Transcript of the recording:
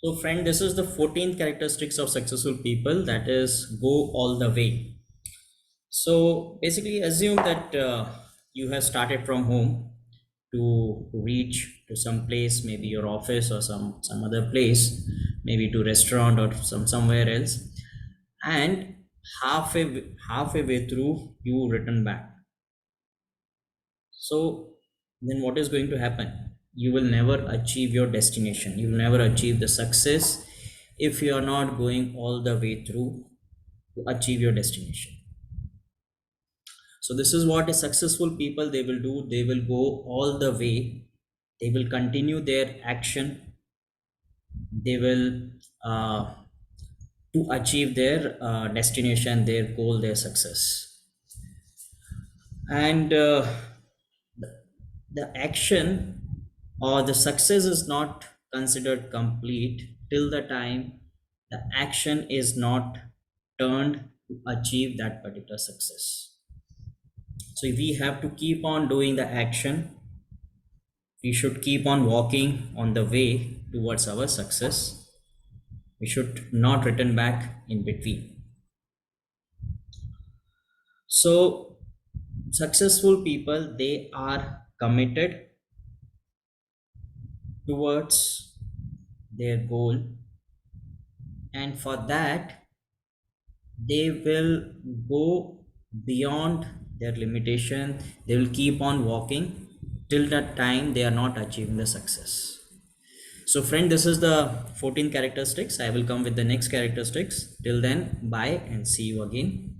So, friend, this is the 14th characteristics of successful people, that is, go all the way. So, basically, assume that you have started from home to reach to some place, maybe your office or some other place, maybe to restaurant or somewhere else, and halfway way through you return back. So then what is going to happen? You will never achieve your destination. You will never achieve the success if you are not going all the way through to achieve your destination. So this is what a successful people they will do. They will go all the way. They will continue their action. They will to achieve their destination, their goal, their success. And the action or the success is not considered complete till the time the action is not turned to achieve that particular success. So we have to keep on doing the action. We should keep on walking on the way towards our success. We should not return back in between. So successful people they are committed towards their goal, and for that they will go beyond their limitation. They will keep on walking till that time they are not achieving the success. So friend, this is the 14 characteristics. I will come with the next characteristics. Till then, bye and see you again.